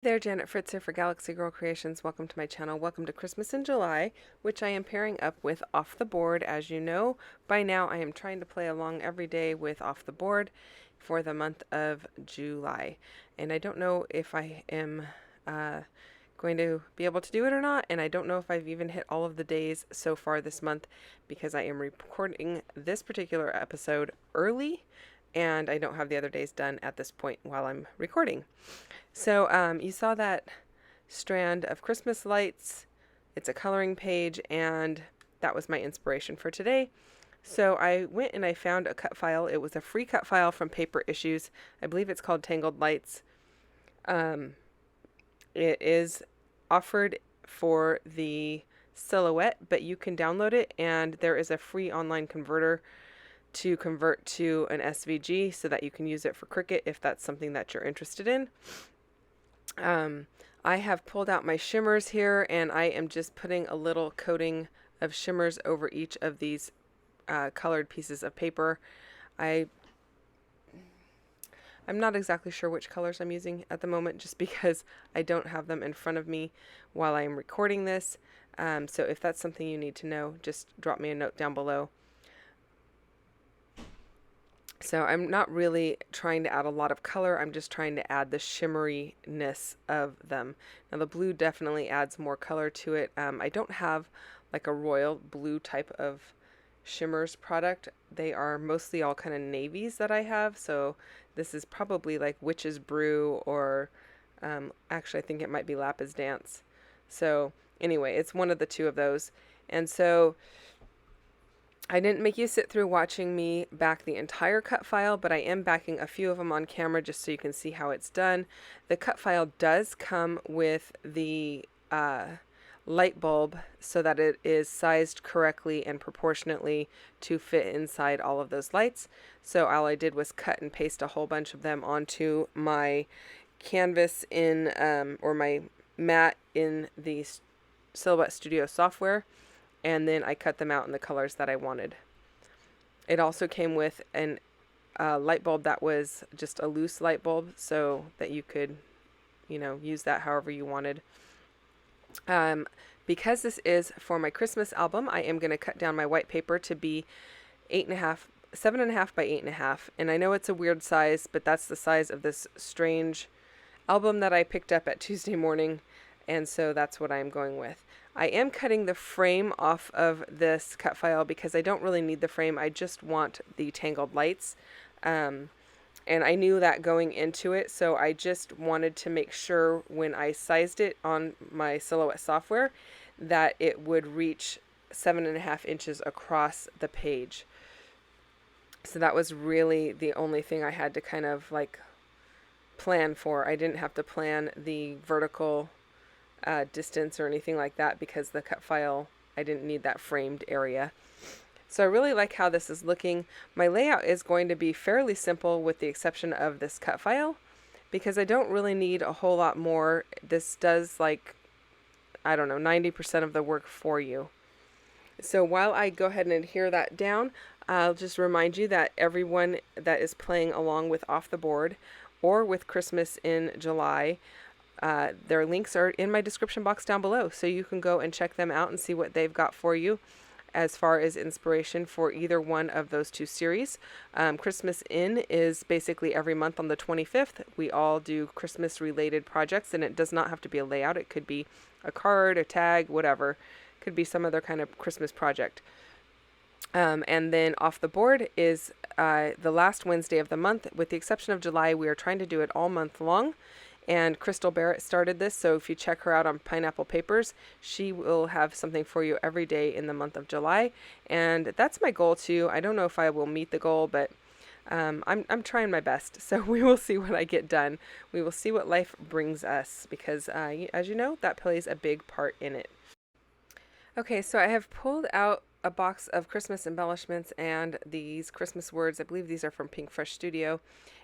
There, Janet Fritz here for Galaxy Girl Creations. Welcome to my channel. Welcome to Christmas in July, which I am pairing up with Off the Board. As you know, by now I am trying to play along every day with Off the Board for the month of July. And I don't know if I am going to be able to do it or not, and I don't know if I've even hit all of the days so far this month because I am recording this particular episode early and I don't have the other days done at this point while I'm recording. So you saw that strand of Christmas lights. It's a coloring page, and that was my inspiration for today. So I went and I found a cut file. It was a free cut file from Paper Issues. I believe it's called Tangled Lights. It is offered for the silhouette, but you can download it, and there is a free online converter to convert to an SVG so that you can use it for Cricut if that's something that you're interested in. I have pulled out my shimmers here, and I am just putting a little coating of shimmers over each of these colored pieces of paper. I'm not exactly sure which colors I'm using at the moment just because I don't have them in front of me while I'm recording this. So if that's something you need to know, just drop me a note down below. So I'm not really trying to add a lot of color, I'm just trying to add the shimmeriness of them. Now the blue definitely adds more color to it. I don't have like a royal blue type of shimmers product. They are mostly all kind of navies that I have, so this is probably like Witch's Brew or actually I think it might be Lapis Dance. So anyway, it's one of the two of those. And so I didn't make you sit through watching me back the entire cut file, but I am backing a few of them on camera just so you can see how it's done. The cut file does come with the light bulb so that it is sized correctly and proportionately to fit inside all of those lights. So all I did was cut and paste a whole bunch of them onto my canvas in or my mat in the Silhouette Studio software, and then I cut them out in the colors that I wanted. It also came with an light bulb that was just a loose light bulb so that you could, use that however you wanted. Because this is for my Christmas album, I am going to cut down my white paper to be 7.5 by 8.5. And I know it's a weird size, but that's the size of this strange album that I picked up at Tuesday morning. And so that's what I'm going with. I am cutting the frame off of this cut file because I don't really need the frame. I just want the tangled lights. And I knew that going into it, so I just wanted to make sure when I sized it on my Silhouette software that it would reach 7.5 inches across the page. So that was really the only thing I had to kind of like plan for. I didn't have to plan the vertical distance or anything like that because the cut file, I didn't need that framed area. So I really like how this is looking. My layout is going to be fairly simple with the exception of this cut file because I don't really need a whole lot more. This does like, I don't know, 90% of the work for you. So while I go ahead and adhere that down, I'll just remind you that everyone that is playing along with Off the Board or with Christmas in July, their links are in my description box down below, so you can go and check them out and see what they've got for you as far as inspiration for either one of those two series. Christmas In is basically every month on the 25th. We all do Christmas related projects, and it does not have to be a layout. It could be a card, a tag, whatever. It could be some other kind of Christmas project. And then Off the Board is the last Wednesday of the month. With the exception of July, we are trying to do it all month long. And Crystal Barrett started this, so if you check her out on Pineapple Papers, she will have something for you every day in the month of July. And that's my goal too. I don't know if I will meet the goal, but I'm trying my best. So we will see what I get done. We will see what life brings us because, as you know, that plays a big part in it. Okay, so I have pulled out a box of Christmas embellishments and these Christmas words. I believe these are from Pink Fresh Studio.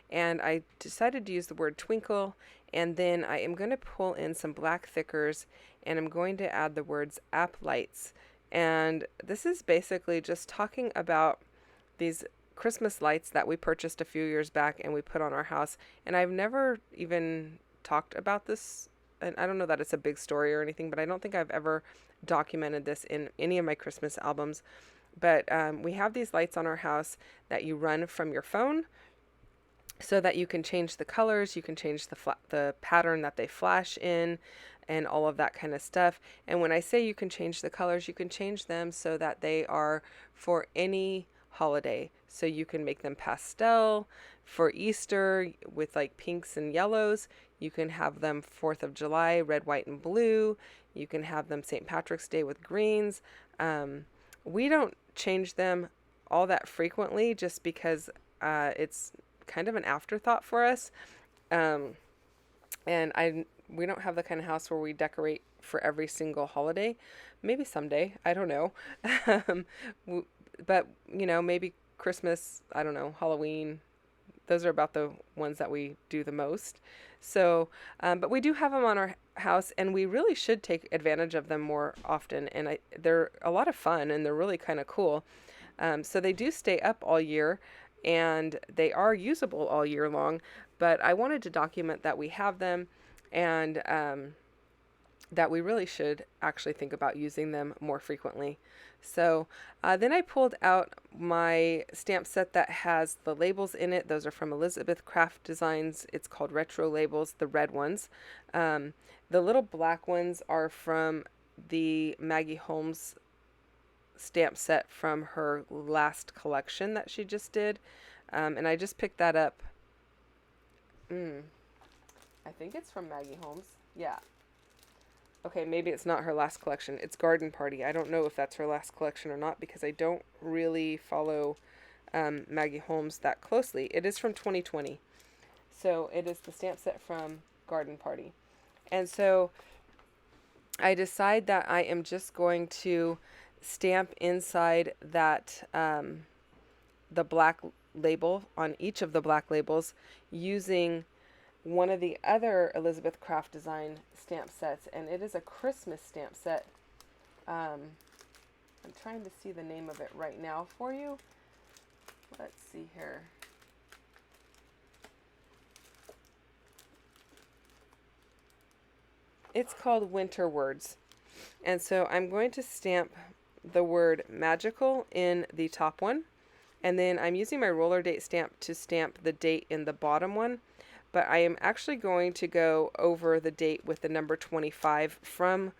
And I decided to use the word Twinkle, and then I am going to pull in some black thickers, and I'm going to add the words app lights. And this is basically just talking about these Christmas lights that we purchased a few years back and we put on our house, and I've never even talked about this, and I don't know that it's a big story or anything, but I don't think I've ever documented this in any of my Christmas albums. But we have these lights on our house that you run from your phone, so that you can change the colors, you can change the pattern that they flash in, and all of that kind of stuff. And when I say you can change the colors, you can change them so that they are for any holiday. So you can make them pastel for Easter with like pinks and yellows. You can have them 4th of July, red, white, and blue. You can have them St. Patrick's Day with greens. We don't change them all that frequently just because it's kind of an afterthought for us. And we don't have the kind of house where we decorate for every single holiday. Maybe someday, I don't know. But, you know, maybe Christmas, I don't know, Halloween. Those are about the ones that we do the most. So, but we do have them on our house, and we really should take advantage of them more often. And they're a lot of fun, and they're really kind of cool. So they do stay up all year, and they are usable all year long. But I wanted to document that we have them, and that we really should actually think about using them more frequently. So then I pulled out my stamp set that has the labels in it. Those are from Elizabeth Craft Designs. It's called Retro Labels, the red ones. The little black ones are from the Maggie Holmes stamp set from her last collection that she just did. And I just picked that up. I think it's from Maggie Holmes. Yeah. Okay, maybe it's not her last collection. It's Garden Party. I don't know if that's her last collection or not because I don't really follow Maggie Holmes that closely. It is from 2020. So it is the stamp set from Garden Party. And so I decide that I am just going to stamp inside that the black label on each of the black labels using one of the other Elizabeth Craft Design stamp sets, and it is a Christmas stamp set. I'm trying to see the name of it right now for you. Let's see here. It's called Winter Words. And so I'm going to stamp the word magical in the top one. And then I'm using my roller date stamp to stamp the date in the bottom one. But I am actually going to go over the date with the number 25 from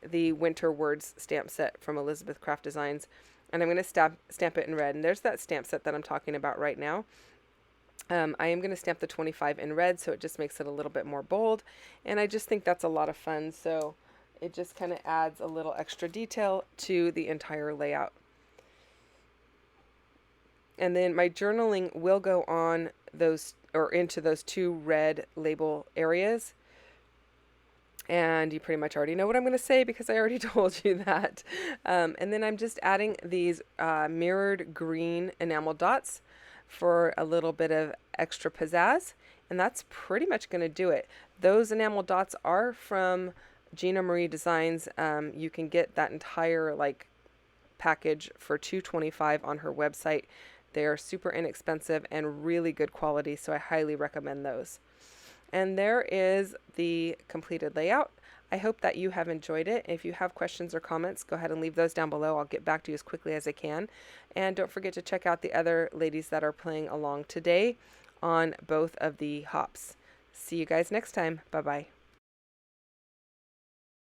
the Winter Words stamp set from Elizabeth Craft Designs. And I'm going to stamp it in red. And there's that stamp set that I'm talking about right now. I am going to stamp the 25 in red, so it just makes it a little bit more bold. And I just think that's a lot of fun. So it just kind of adds a little extra detail to the entire layout. And then my journaling will go on those or into those two red label areas. And you pretty much already know what I'm going to say because I already told you that. And then I'm just adding these mirrored green enamel dots for a little bit of extra pizzazz. And that's pretty much going to do it. Those enamel dots are from Gina Marie Designs. You can get that entire package for $2.25 on her website. They are super inexpensive and really good quality, so I highly recommend those. And there is the completed layout. I hope that you have enjoyed it. If you have questions or comments, go ahead and leave those down below. I'll get back to you as quickly as I can. And don't forget to check out the other ladies that are playing along today on both of the hops. See you guys next time. Bye-bye.